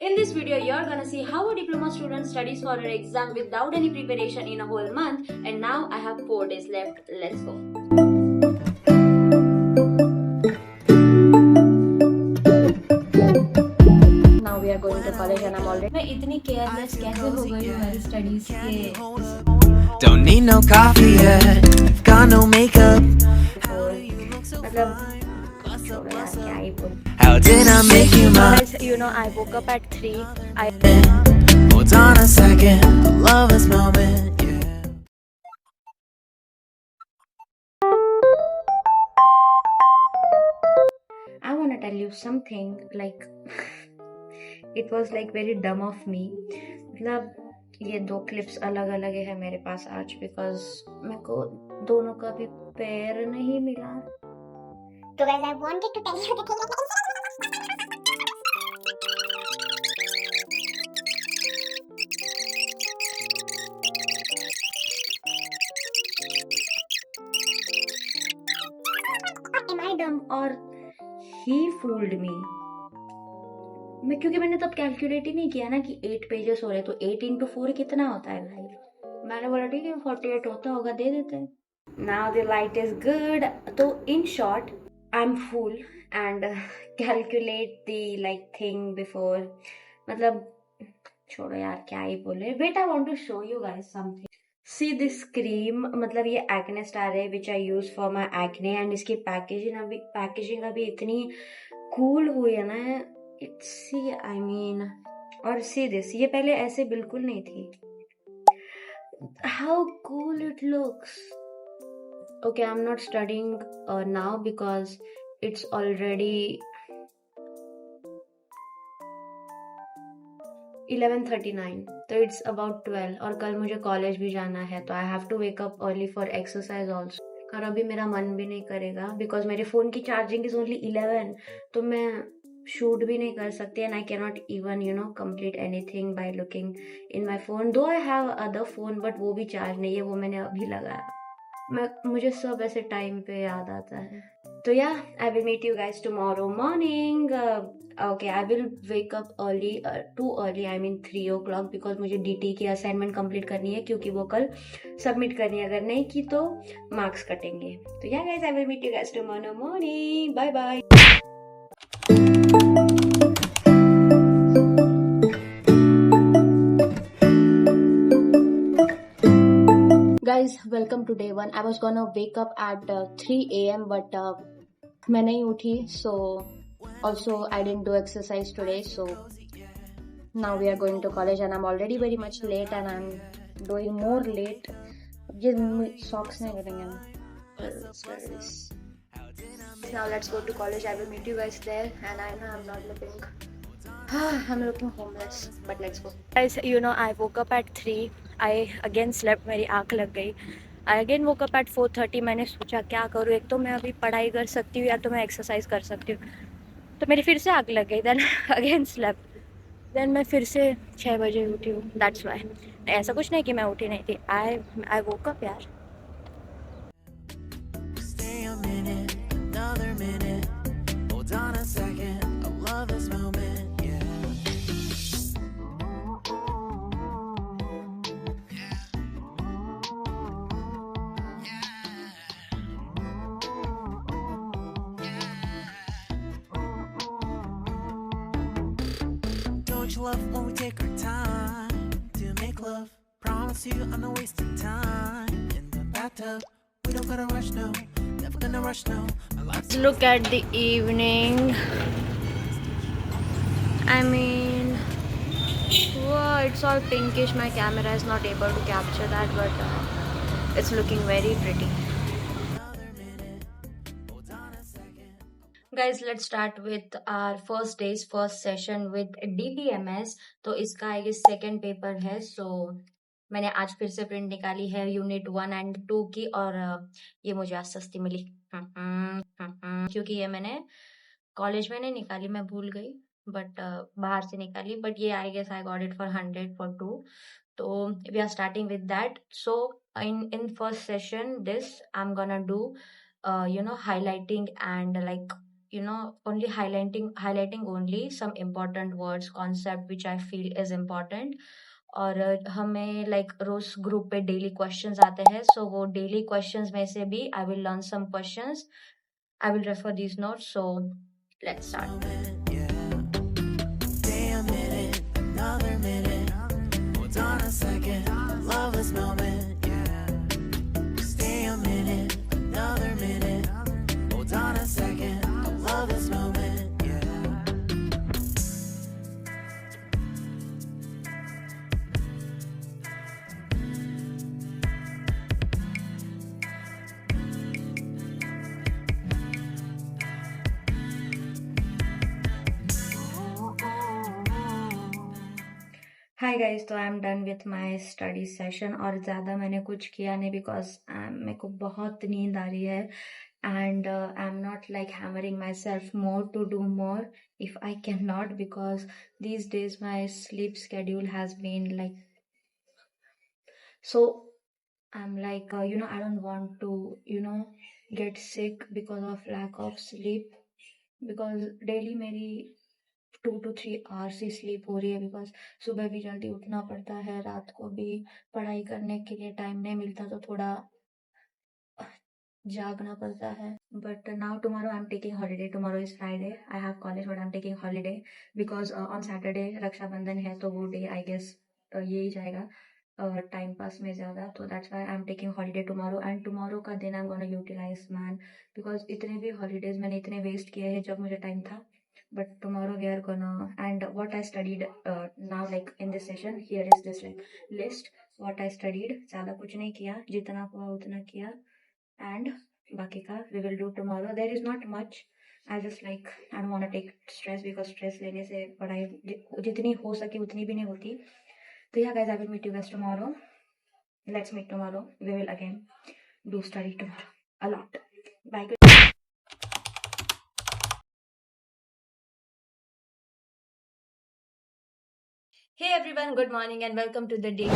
In this video, you're gonna see how a diploma student studies for an exam without any preparation in a whole month. And now I have 4 days left. Let's go. Now we are going to college and I'm already. मैं इतनी careless कैसे हो गई हूँ मेरी studies के? Don't need no coffee yet. Got no makeup. मतलब छोड़ो यार क्या ही बोल. How did I make you mine? You know, I woke up at 3. Hold on a second. I love this moment. Yeah. I wanna tell you something like it was like very dumb of me. मतलब ये 2 clips अलग अलग है मेरे पास आज because मेरे को दोनों का भी पेयर नहीं मिला. So guys, I wanted to tell you the thing. Am I dumb or he fooled me? क्योंकि मैंने तब कैलकुलेट ही नहीं किया ना कि 8 पेजेस हो रहे तो 8 into 4 कितना होता है भाई. मैंने बोला ठीक है 48 होता होगा दे देते हैं. Now the light is good. तो in short, I'm fool and calculate the like thing before. मतलब छोड़ो यार क्या ही बोले. Wait, I want to show you guys something. See this cream, मतलब ये acne star है which I use for my acne and इसकी पैकेजिंग अभी इतनी cool हुई है ना. It's see I mean और see this, ये पहले ऐसे बिल्कुल नहीं थी. How cool it looks. Okay, I'm not studying now because it's already 11:39. तो it's about 12 और कल मुझे कॉलेज भी जाना है तो I have to wake up early for exercise also. और अभी मेरा मन भी नहीं करेगा because मेरे फ़ोन की चार्जिंग is only 11 तो मैं शूट भी नहीं कर सकती and I cannot even complete anything by looking in my phone. Though I have other phone but वो भी चार्ज नहीं है, वो मैंने अभी लगाया. मुझे सब ऐसे टाइम पे याद आता है. तो yeah I will meet you guys tomorrow morning. Okay, I will wake up early, too early, I mean 3 o'clock because मुझे DT की असाइनमेंट कंप्लीट करनी है क्योंकि वो कल सबमिट करनी है. अगर नहीं की तो मार्क्स कटेंगे. तो yeah guys I will meet you guys tomorrow morning. Bye bye. Guys, welcome to day 1. I was gonna wake up at 3 a.m. but मैं नहीं उठी, so also I didn't do exercise today. So now we are going to college and I'm already very much late and I'm doing more late. ये socks नहीं करेंगे ना. Now let's go to college. I will meet you guys there and I know I'm not looking. I'm looking homeless, but let's go. Guys, you know I woke up at 3. I again slept. मेरी आँख लग गई. I again woke up at 4:30. मैंने सोचा क्या करूँ, एक तो मैं अभी पढ़ाई कर सकती हूँ या तो मैं एक्सरसाइज कर सकती हूँ. तो मेरी फिर से आँख लग गई. Then again slept. Then मैं फिर से 6 बजे उठी हूँ. That's why. ऐसा कुछ नहीं कि मैं उठी नहीं थी. I woke up यार. Stay a minute, another minute. Hold on a second. I love this moment. Yeah. Don't you love when we take our time to make love? Promise you I'm not wasting time in the bathtub. We don't gotta rush, no. Never gonna rush, no. My life's Look at the evening. I mean, wow, it's all pinkish. My camera is not able to capture that, but it's looking very pretty. Guys, let's start with our first day's first session with DPMS. तो इसका I guess second paper है. सो मैंने आज फिर से print निकाली है unit 1 and 2 की और ये मुझे आज सस्ती मिली क्योंकि ये मैंने कॉलेज में नहीं निकाली, मैं भूल गई बट बाहर से निकाली. बट ये I guess I got it for 100 for 2. तो we are starting with that. So in first session this I'm gonna do highlighting and like only highlighting only some important words, concept which I feel is important. और हमें like रोज group पे daily questions आते हैं, so वो daily questions में से भी I will learn some questions. I will refer these notes. So let's start. Stay a minute, another minute. Hold on a second, love this moment, yeah. Stay a minute, another minute. Hold on a second, love this moment, yeah. Hi guys, तो I am done with my study session. और ज़्यादा मैंने कुछ किया नहीं because मेरे को बहुत नींद आ रही है. And I am not like hammering myself more to do more if I can not, because these days my sleep schedule has been like so. I'm like I don't want to get sick because of lack of sleep, because daily मेरी 2 to 3 hours he sleep हो रही है. Because सुबह भी जल्दी उठना पड़ता है, रात को भी पढ़ाई करने के लिए टाइम नहीं मिलता, तो थोड़ा जागना पड़ता है. But now tomorrow I am taking holiday. Tomorrow is Friday. I have college but I am taking holiday because on Saturday Rakshabandhan है, तो वो डे आई गेस यही जाएगा टाइम पास में ज़्यादा. तो that's why I am taking holiday tomorrow. And tomorrow का दिन I am gonna utilize man, because इतने भी हॉलीडेज मैंने इतने वेस्ट किए हैं जब मुझे टाइम था. But tomorrow we are gonna, and what I studied now, like in this session, here is this like list what I studied. ज़्यादा कुछ नहीं किया, जितना हुआ उतना किया. And बाकी का we will do tomorrow. There is not much. I just like I don't want to take stress because stress लेने से पढ़ाई जितनी हो सके उतनी भी नहीं होती. तो yeah guys, I will meet you guys tomorrow. Let's meet tomorrow. We will again do study tomorrow a lot. Bye. Hey everyone, good morning and welcome to the day.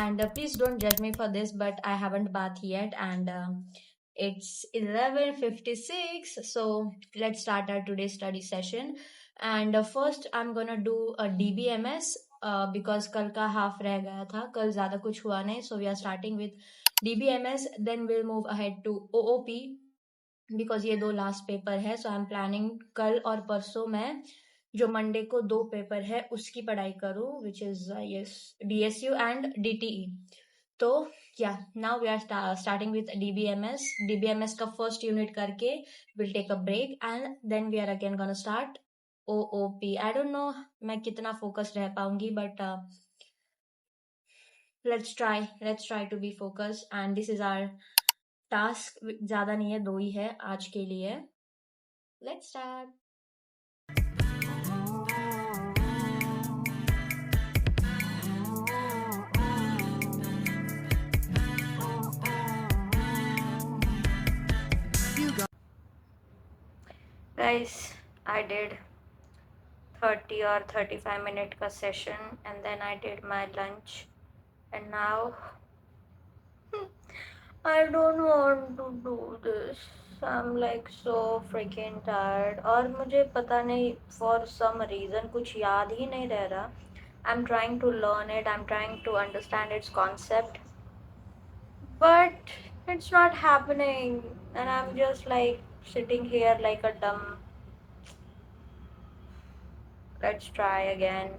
And please don't judge me for this, but I haven't bathed yet, and it's 11:56. So let's start our today's study session. And first I'm gonna do a DBMS because कल का half रह गया था, कल ज़्यादा कुछ हुआ नहीं. So we are starting with DBMS, then we'll move ahead to OOP because ये दो लास्ट पेपर है. सो आई एम प्लानिंग कल और परसों मैं जो मंडे को 2 पेपर है उसकी पढ़ाई करूँ, which is yes DSU and DTE. तो yeah now we are starting with DBMS का फर्स्ट यूनिट करके will take a break and then we are again gonna start OOP. I don't know मैं कितना focus रह पाऊंगी, but let's try to be focus. And this is our task. ज़्यादा नहीं है, 2 ही है आज के लिए. Let's start. Guys, I did 30 or 35 minute ka session and then I did my lunch and now I don't want to do this. I'm like so freaking tired और मुझे पता नहीं for some reason कुछ याद ही नहीं रह रहा. I'm trying to learn it, I'm trying to understand its concept, but it's not happening and I'm just like sitting here like a dumb. Let's try again.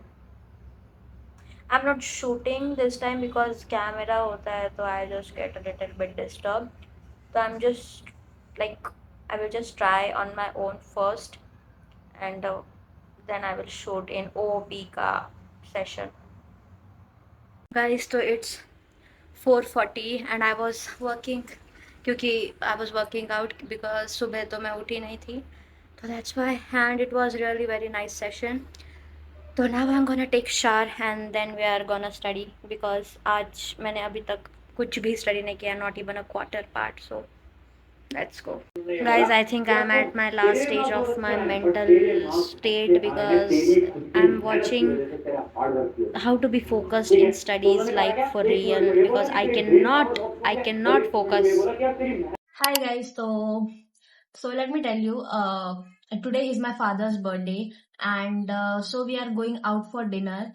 I'm not shooting this time because camera hota hai, so I just get a little bit disturbed. So I'm just like I will just try on my own first, and then I will shoot in OOP ka session. Guys, so it's 4:40 and I was working क्योंकि I was working out because सुबह तो मैं उठी नहीं थी, so that's why. And it was really very nice session. तो now I'm gonna take shower and then we are gonna study because आज मैंने अभी तक कुछ भी study नहीं किया, not even a quarter part. So let's go. Guys, I think I'm at my last stage of my mental state because I'm watching how to be focused in studies like for real because I cannot focus. Hi guys, so So let me tell you, today is my father's birthday, and so we are going out for dinner.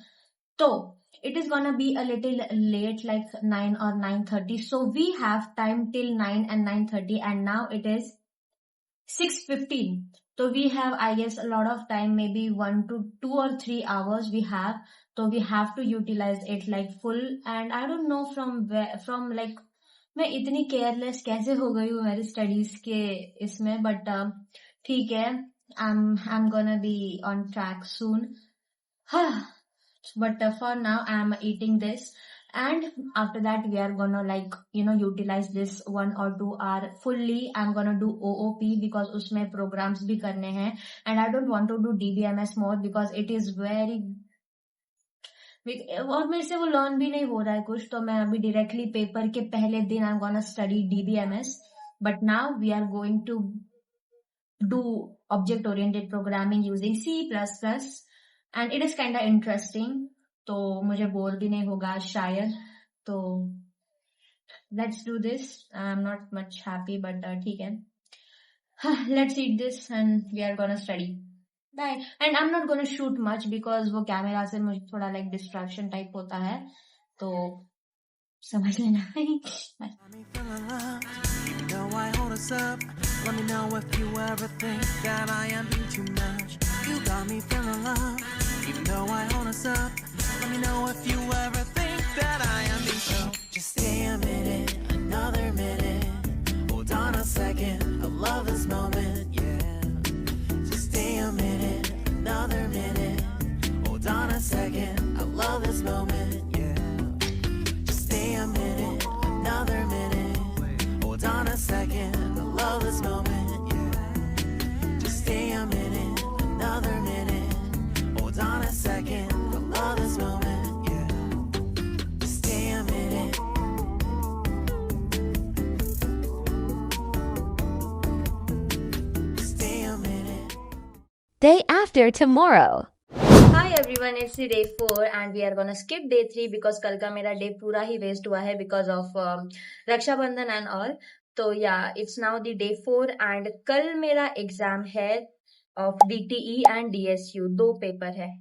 So it is gonna be a little late, like 9 or 9:30. So we have time till 9 and 9:30, and now it is 6:15. So we have, I guess, a lot of time, maybe 1 to 2 or 3 hours we have. So we have to utilize it like full. And I don't know from where, from like, मैं इतनी careless कैसे हो गई हूँ मेरी studies के इसमें, but ठीक है, I'm gonna be on track soon. But for now I'm eating this, and after that we are gonna, like, utilize this 1 or 2 hour fully. I'm gonna do OOP because उसमें programs भी करने हैं, and I don't want to do DBMS more because it is very, और मेरे से वो learn भी नहीं हो रहा है कुछ, तो मैं अभी डायरेक्टली पेपर के पहले दिन I am gonna study DBMS. But now we are going to do object oriented programming using C++, and it is kind of interesting, तो मुझे बोर भी नहीं होगा शायद. तो लेट्स डू दिस. I am not much happy, but ठीक है, let's eat this and we are gonna study. Bye. And I'm not gonna shoot much because वो कैमरा से मुझे थोड़ा like distraction type होता है, तो समझ लेना. Bye. Got me feeling loved, even though I hold us up. Let me know if you ever think that I am being too much. You got me feeling loved, even though I hold us up. Let me know if you ever think that I am being so. Just stay a minute, another minute. Hold on a second, I love this moment, yeah. Just stay a minute, another minute. Hold on a second, I love this moment, yeah. Just stay a minute, another minute. Hold on a second, I love this moment, yeah. Just stay a minute, another minute. Hold on a second, I love this moment, yeah. Just stay a minute. Just stay a minute. Day after tomorrow. Hi everyone, it's the day 4 and we are gonna skip day 3 because कल का मेरा day पूरा ही waste हुआ है because of Rakshabandhan and all. तो yeah, it's now the day 4 and कल मेरा exam है of DTE and DSU, 2 paper है.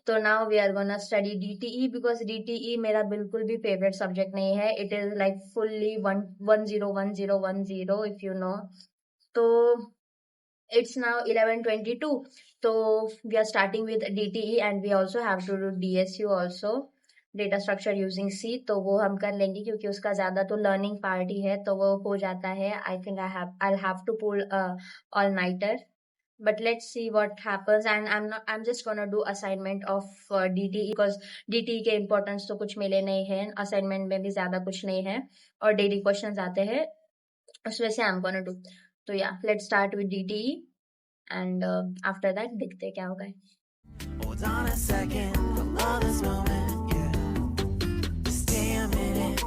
तो now we are gonna study DTE because DTE मेरा बिल्कुल भी फेवरेट सब्जेक्ट नहीं है. It is like fully 101010 if you know. तो it's now 11:22. So we are starting with DTE and we also have to do DSU also, data structure using C. तो वो हम कर लेंगे क्योंकि उसका ज्यादा तो लर्निंग पार्ट ही है, तो वो हो जाता है. I think I'll have to pull all nighter, but let's see what happens. And I'm just gonna do assignment of DTE because DTE के importance तो कुछ मिले नहीं है, assignment में भी ज्यादा कुछ नहीं है और daily questions आते हैं, उसमें से I'm gonna do. तो yeah, let's start with DTE. And after that देखते क्या होगा. Hold on a second, I love this moment, yeah. Just stay a minute,